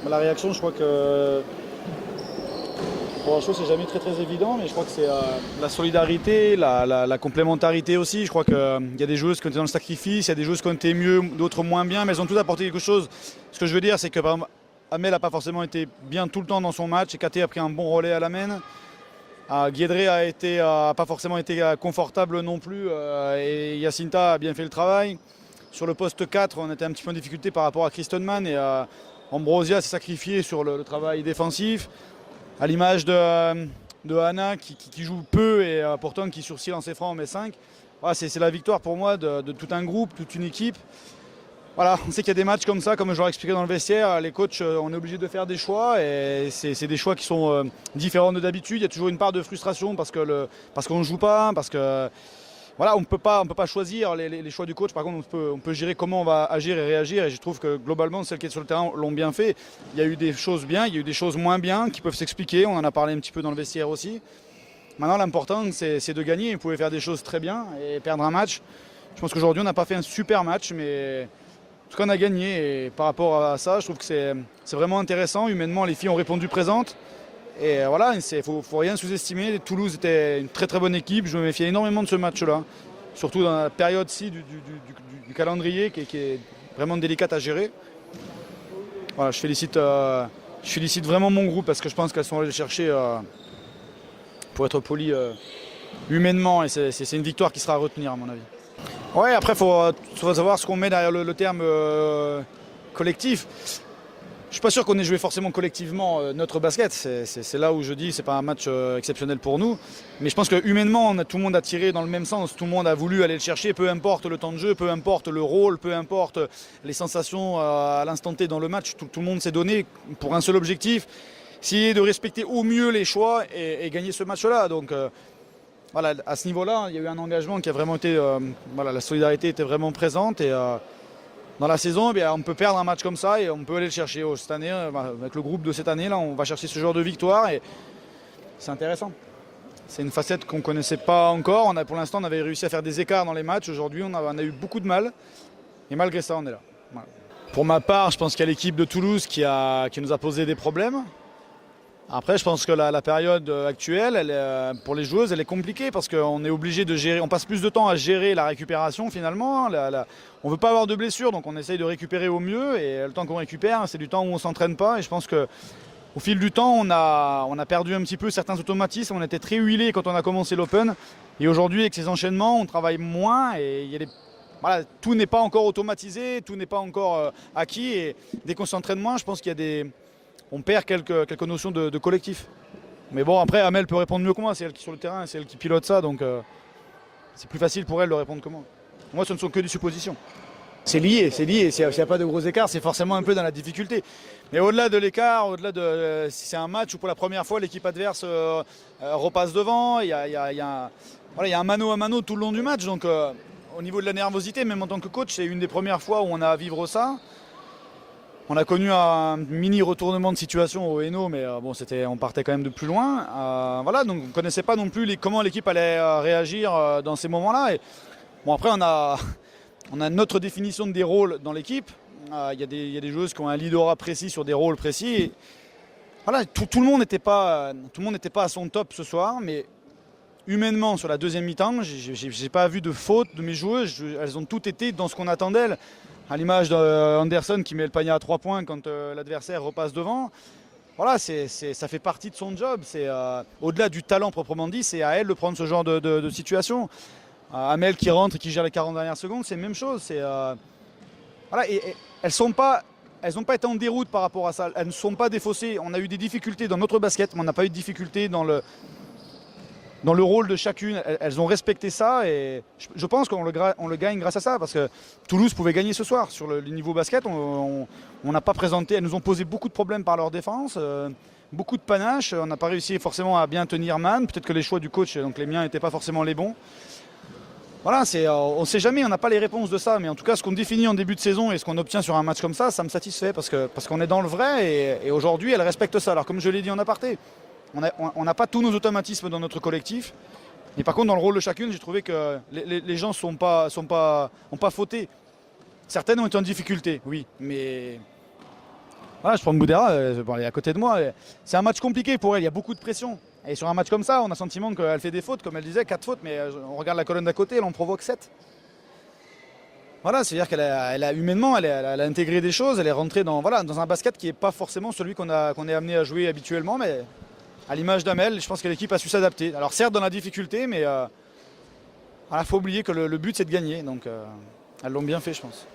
La réaction, je crois que pour la chose, c'est jamais très très évident, mais je crois que c'est la solidarité, la complémentarité aussi. Je crois qu'il y a des joueuses qui ont été dans le sacrifice, il y a des joueuses qui ont été mieux, d'autres moins bien, mais elles ont toutes apporté quelque chose. Ce que je veux dire, c'est que par exemple, Amel n'a pas forcément été bien tout le temps dans son match, et Katé a pris un bon relais à la main. Guédré a pas forcément été confortable non plus, et Jacinta a bien fait le travail. Sur le poste 4, on était un petit peu en difficulté par rapport à Kristenman, et Ambrosia s'est sacrifié sur le travail défensif. À l'image de Anna qui joue peu et pourtant qui sur 6 lancers francs en met 5. Voilà, c'est la victoire pour moi de tout un groupe, toute une équipe. Voilà, on sait qu'il y a des matchs comme ça, comme je leur expliqué dans le vestiaire, les coachs, on est obligé de faire des choix et c'est des choix qui sont différents de d'habitude. Il y a toujours une part de frustration parce qu'on ne joue pas, parce que voilà, on ne peut pas choisir les choix du coach. Par contre, on peut gérer comment on va agir et réagir. Et je trouve que globalement, celles qui sont sur le terrain l'ont bien fait. Il y a eu des choses bien, il y a eu des choses moins bien qui peuvent s'expliquer. On en a parlé un petit peu dans le vestiaire aussi. Maintenant, l'important, c'est de gagner. Vous pouvez faire des choses très bien et perdre un match. Je pense qu'aujourd'hui, on n'a pas fait un super match, mais en tout cas, on a gagné. Et par rapport à ça, je trouve que c'est vraiment intéressant. Humainement, les filles ont répondu présentes. Et voilà, il ne faut rien sous-estimer. Toulouse était une très très bonne équipe. Je me méfiais énormément de ce match-là. Surtout dans la période-ci du calendrier qui est vraiment délicate à gérer. Voilà, je félicite vraiment mon groupe parce que je pense qu'elles sont allées le chercher, pour être poli, humainement. Et c'est une victoire qui sera à retenir à mon avis. Ouais, après, il faut savoir ce qu'on met derrière le terme collectif. Je ne suis pas sûr qu'on ait joué forcément collectivement notre basket. C'est là où je dis que ce n'est pas un match exceptionnel pour nous. Mais je pense que humainement, tout le monde a tiré dans le même sens. Tout le monde a voulu aller le chercher, peu importe le temps de jeu, peu importe le rôle, peu importe les sensations à l'instant T dans le match. Tout le monde s'est donné pour un seul objectif, essayer de respecter au mieux les choix et gagner ce match-là. Donc voilà, à ce niveau-là, il y a eu un engagement qui a vraiment été... voilà, la solidarité était vraiment présente et... dans la saison, eh bien, on peut perdre un match comme ça et on peut aller le chercher. Cette année, avec le groupe de cette année, là, on va chercher ce genre de victoire et c'est intéressant. C'est une facette qu'on ne connaissait pas encore. Pour l'instant, on avait réussi à faire des écarts dans les matchs. Aujourd'hui, on a eu beaucoup de mal et malgré ça, on est là. Voilà. Pour ma part, je pense qu'il y a l'équipe de Toulouse qui nous a posé des problèmes. Après, je pense que la période actuelle, pour les joueuses, elle est compliquée parce qu'on est obligé de gérer. On passe plus de temps à gérer la récupération finalement. On ne veut pas avoir de blessures, donc on essaye de récupérer au mieux. Et le temps qu'on récupère, c'est du temps où on ne s'entraîne pas. Et je pense qu'au fil du temps, on a perdu un petit peu certains automatismes. On était très huilés quand on a commencé l'Open. Et aujourd'hui, avec ces enchaînements, on travaille moins. Et voilà, tout n'est pas encore automatisé, tout n'est pas encore acquis. Et dès qu'on s'entraîne moins, je pense qu'il y a on perd quelques notions de collectif. Mais bon, après, Amel peut répondre mieux que moi. C'est elle qui est sur le terrain, c'est elle qui pilote ça. Donc c'est plus facile pour elle de répondre que moi. Moi, ce ne sont que des suppositions. C'est lié. S'il n'y a pas de gros écarts, c'est forcément un peu dans la difficulté. Mais au-delà de l'écart, au-delà de si c'est un match où pour la première fois l'équipe adverse repasse devant, il y a un mano à mano tout le long du match. Donc au niveau de la nervosité, même en tant que coach, c'est une des premières fois où on a à vivre ça. On a connu un mini retournement de situation au Hainaut, mais bon, on partait quand même de plus loin. Voilà, donc on ne connaissait pas non plus comment l'équipe allait réagir dans ces moments-là. Et, bon, après, on a notre définition des rôles dans l'équipe. Il y a des joueuses qui ont un leaderat précis sur des rôles précis. Et, voilà, tout le monde n'était pas à son top ce soir, mais humainement, sur la deuxième mi-temps, j'ai pas vu de faute de mes joueuses. Elles ont toutes été dans ce qu'on attend d'elles. À l'image d'Anderson qui met le panier à 3 points quand l'adversaire repasse devant. Voilà, ça fait partie de son job. Au-delà du talent proprement dit, c'est à elle de prendre ce genre de situation. Amel qui rentre et qui gère les 40 dernières secondes, c'est la même chose. Voilà, et elles n'ont pas été en déroute par rapport à ça. Elles ne sont pas défaussées. On a eu des difficultés dans notre basket, mais on n'a pas eu de difficultés dans le rôle de chacune. Elles ont respecté ça et je pense qu'on le gagne grâce à ça parce que Toulouse pouvait gagner ce soir sur le niveau basket. On n'a pas présenté, elles nous ont posé beaucoup de problèmes par leur défense, beaucoup de panache. On n'a pas réussi forcément à bien tenir man. Peut-être que les choix du coach, donc les miens, n'étaient pas forcément les bons. Voilà, on ne sait jamais, on n'a pas les réponses de ça, mais en tout cas ce qu'on définit en début de saison et ce qu'on obtient sur un match comme ça me satisfait parce qu'on est dans le vrai et aujourd'hui elles respectent ça. Alors comme je l'ai dit en aparté, on n'a pas tous nos automatismes dans notre collectif. Mais par contre, dans le rôle de chacune, j'ai trouvé que les gens n'ont pas fauté. Certaines ont été en difficulté, oui. Mais Voilà, je prends Boudera, bon, elle est à côté de moi. C'est un match compliqué pour elle, il y a beaucoup de pression. Et sur un match comme ça, on a le sentiment qu'elle fait des fautes, comme elle disait, 4 fautes, mais on regarde la colonne d'à côté, elle en provoque 7. Voilà, c'est-à-dire humainement, elle a intégré des choses, elle est rentrée dans un basket qui n'est pas forcément celui qu'on est amené à jouer habituellement, mais à l'image d'Amel, je pense que l'équipe a su s'adapter. Alors certes dans la difficulté, mais il faut oublier que le but c'est de gagner, donc elles l'ont bien fait, je pense.